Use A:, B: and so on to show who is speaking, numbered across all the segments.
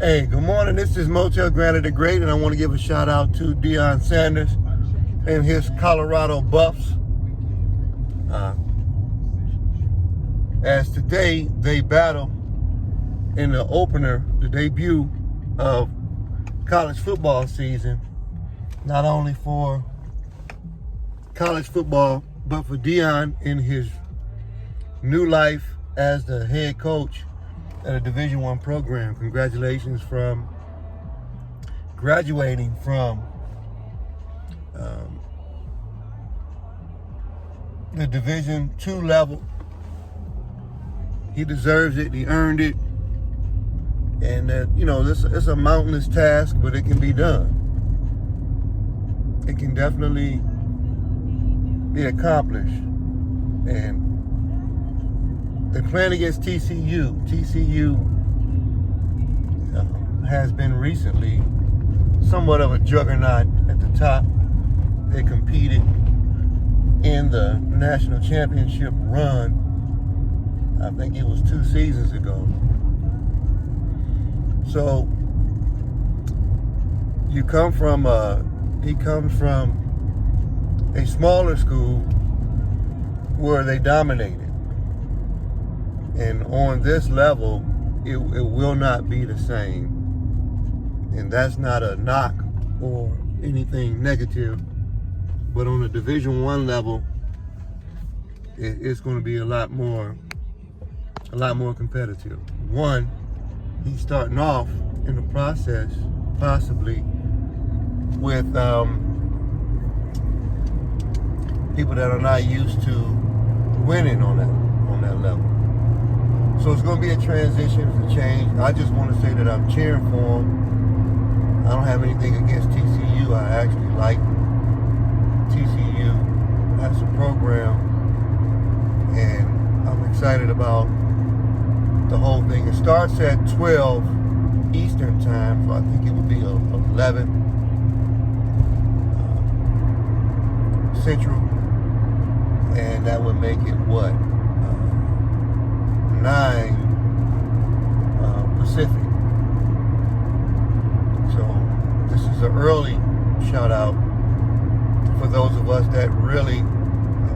A: Hey, good morning. This is Motell Granite the Great, and I want to give a shout out to Deion Sanders and his Colorado Buffs. As today they battle in the opener, the debut of college football season, not only for college football, but for Deion in his new life as the head coach at a Division I program. Congratulations from graduating from the Division II level. He deserves it. He earned it. And this it's a mountainous task, but it can be done. It can definitely be accomplished. And they're playing against TCU. TCU has been recently somewhat of a juggernaut at the top. They competed in the national championship run. I think it was 2 seasons ago. So he comes from a smaller school where they dominated. And on this level, it will not be the same. And that's not a knock or anything negative. But on a Division I level, it's going to be a lot more competitive. One, he's starting off in the process possibly with people that are not used to winning on that level. So it's going to be a transition, it's a change. I just want to say that I'm cheering for him. I don't have anything against TCU. I actually like TCU as a program, and I'm excited about the whole thing. It starts at 12 Eastern time, so I think it would be 11 Central, and that would make it what? 9 Pacific. So this is an early shout out for those of us that really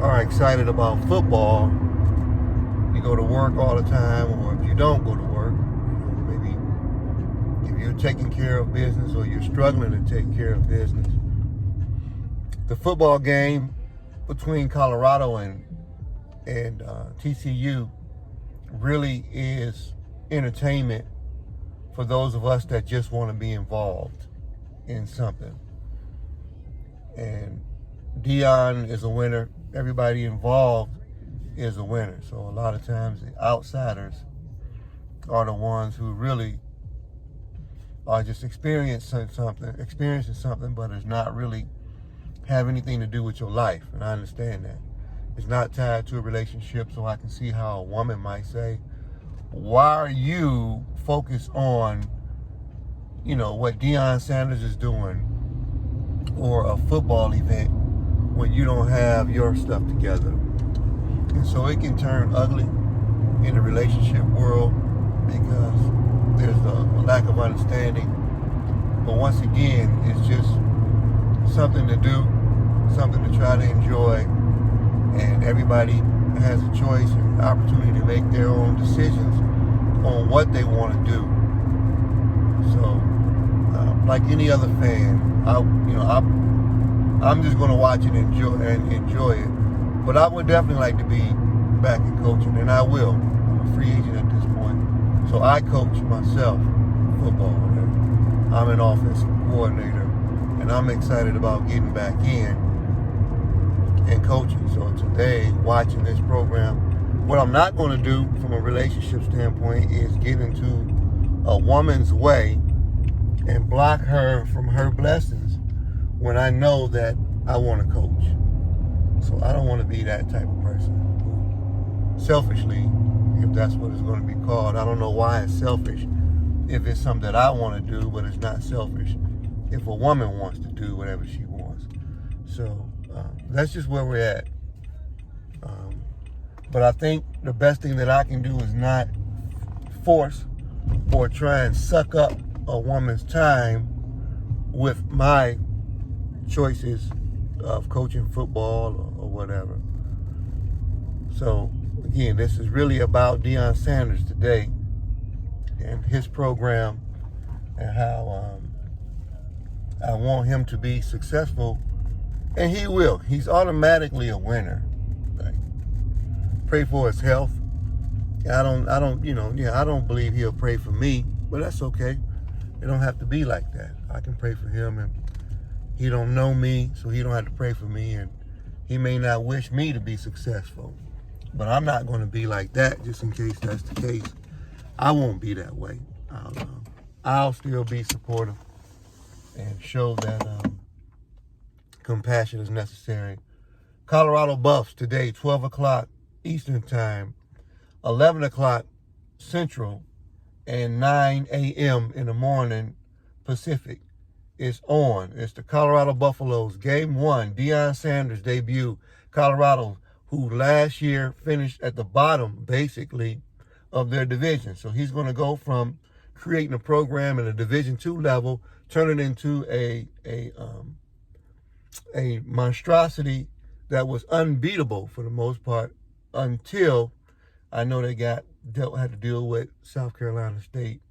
A: are excited about football. You go to work all the time, or if you don't go to work, maybe if you're taking care of business or you're struggling to take care of business. The football game between Colorado and TCU really is entertainment for those of us that just want to be involved in something. And Deion is a winner. Everybody involved is a winner. So a lot of times the outsiders are the ones who really are just experiencing something, but it's not really have anything to do with your life. And I understand that. It's not tied to a relationship, so I can see how a woman might say, why are you focused on, what Deion Sanders is doing or a football event when you don't have your stuff together? And so it can turn ugly in the relationship world because there's a lack of understanding. But once again, it's just something to do, something to try to enjoy. And everybody has a choice and opportunity to make their own decisions on what they want to do. So, like any other fan, I'm just going to watch it and enjoy it. But I would definitely like to be back in coaching, and I will. I'm a free agent at this point, so I coach myself football. I'm an offensive coordinator, and I'm excited about getting back in and coaching. So today, watching this program, what I'm not going to do from a relationship standpoint is get into a woman's way and block her from her blessings when I know that I want to coach. So I don't want to be that type of person who selfishly, if that's what it's going to be called, I don't know why it's selfish if it's something that I want to do, but it's not selfish if a woman wants to do whatever she wants. So that's just where we're at. But I think the best thing that I can do is not force or try and suck up a woman's time with my choices of coaching football or whatever. So again, this is really about Deion Sanders today and his program and how I want him to be successful, and he will. He's automatically a winner. Like, pray for his health. I don't believe he'll pray for me, but that's okay. It don't have to be like that. I can pray for him, and he don't know me, so he don't have to pray for me, and he may not wish me to be successful, but I'm not going to be like that. Just in case that's the case, I won't be that way. I'll still be supportive and show that compassion is necessary. Colorado Buffs today, 12 o'clock Eastern Time, 11 o'clock Central, and 9 a.m. in the morning Pacific. It's on. It's the Colorado Buffaloes. Game 1, Deion Sanders debut. Colorado, who last year finished at the bottom, basically, of their division. So he's going to go from creating a program at a Division II level, turn it into a monstrosity that was unbeatable for the most part, until I know they had to deal with South Carolina State.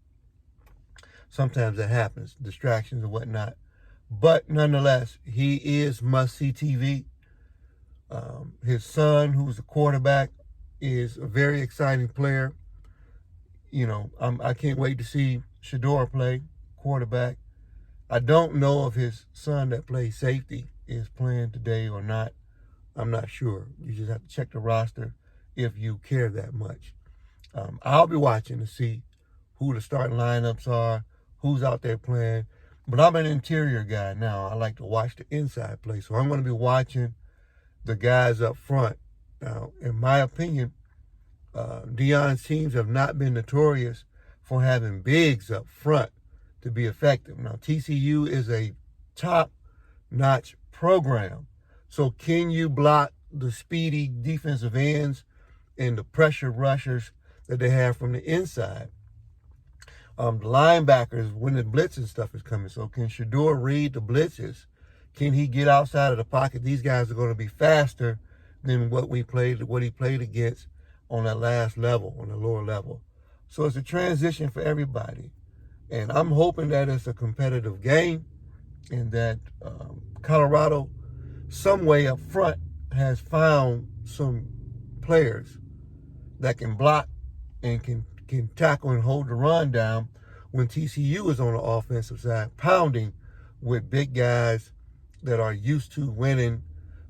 A: Sometimes that happens, distractions and whatnot. But nonetheless, he is must-see TV. His son, who's a quarterback, is a very exciting player. I can't wait to see Shador play quarterback. I don't know if his son that plays safety is playing today or not. I'm not sure. You just have to check the roster if you care that much. I'll be watching to see who the starting lineups are, who's out there playing. But I'm an interior guy now. I like to watch the inside play. So I'm going to be watching the guys up front. Now, in my opinion, Deion's teams have not been notorious for having bigs up front to be effective. Now, TCU is a top-notch program. So can you block the speedy defensive ends and the pressure rushers that they have from the inside? The linebackers, when the blitz and stuff is coming. So can Shador read the blitzes? Can he get outside of the pocket? These guys are going to be faster than what he played against on that last level, on the lower level. So it's a transition for everybody. And I'm hoping that it's a competitive game and that Colorado, some way up front, has found some players that can block and can tackle and hold the run down when TCU is on the offensive side, pounding with big guys that are used to winning.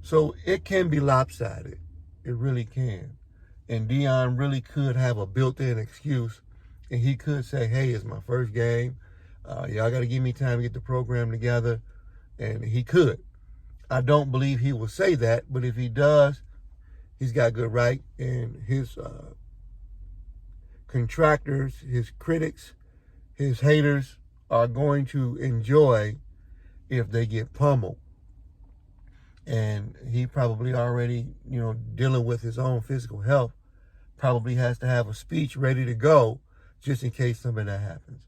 A: So it can be lopsided. It really can. And Deion really could have a built-in excuse, and he could say, hey, it's my first game. Y'all got to give me time to get the program together. And he could. I don't believe he will say that, but if he does, he's got good right. And his contractors, his critics, his haters are going to enjoy if they get pummeled. And he probably already, dealing with his own physical health, probably has to have a speech ready to go just in case something that happens.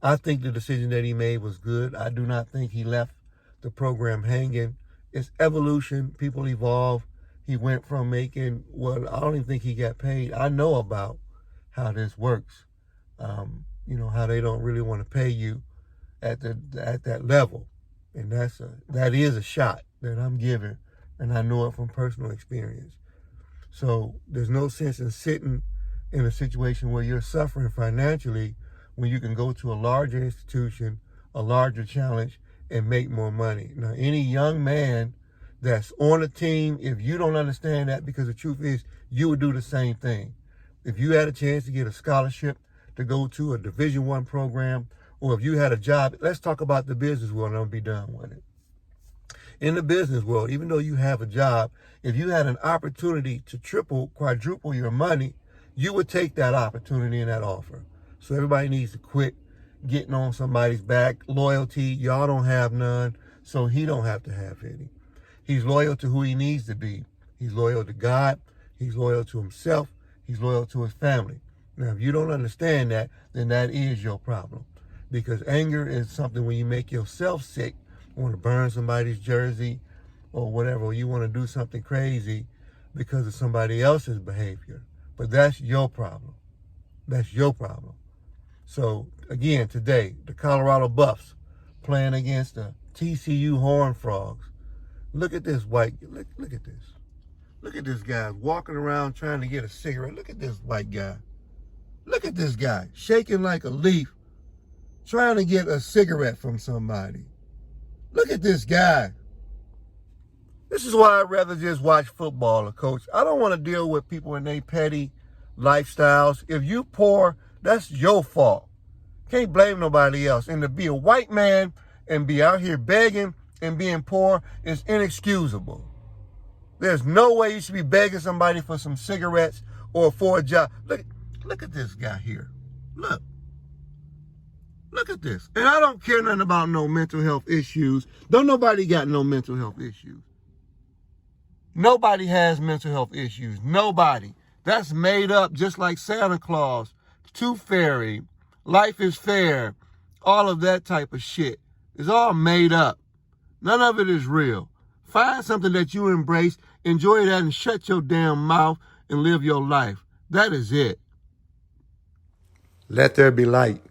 A: I think the decision that he made was good. I do not think he left the program hanging. It's evolution. People evolve. He went from I don't even think he got paid. I know about how this works. How they don't really want to pay you at that level. And that is a shot that I'm giving, and I know it from personal experience. So there's no sense in sitting in a situation where you're suffering financially when you can go to a larger institution, a larger challenge, and make more money. Now, any young man that's on a team, if you don't understand that, because the truth is, you would do the same thing. If you had a chance to get a scholarship to go to a Division I program, or if you had a job, let's talk about the business world, and I'll be done with it. In the business world, even though you have a job, if you had an opportunity to triple, quadruple your money, you would take that opportunity and that offer. So everybody needs to quit getting on somebody's back. Loyalty, y'all don't have none, so he don't have to have any. He's loyal to who he needs to be. He's loyal to God. He's loyal to himself. He's loyal to his family. Now, if you don't understand that, then that is your problem. Because anger is something when you make yourself sick, you want to burn somebody's jersey or whatever, or you want to do something crazy because of somebody else's behavior. But that's your problem. That's your problem. So, again, today, the Colorado Buffs playing against the TCU Horned Frogs. Look at this white, look at this. Look at this guy walking around trying to get a cigarette. Look at this white guy. Look at this guy shaking like a leaf, trying to get a cigarette from somebody. Look at this guy. This is why I'd rather just watch football, Coach. I don't want to deal with people in their petty lifestyles. If you poor, that's your fault. Can't blame nobody else. And to be a white man and be out here begging and being poor is inexcusable. There's no way you should be begging somebody for some cigarettes or for a job. Look at this guy here. Look at this. And I don't care nothing about no mental health issues. Don't nobody got no mental health issues. Nobody has mental health issues. Nobody. That's made up, just like Santa Claus, Tooth Fairy, Life is Fair, all of that type of shit. It's all made up. None of it is real. Find something that you embrace, enjoy that, and shut your damn mouth and live your life. That is it. Let there be light.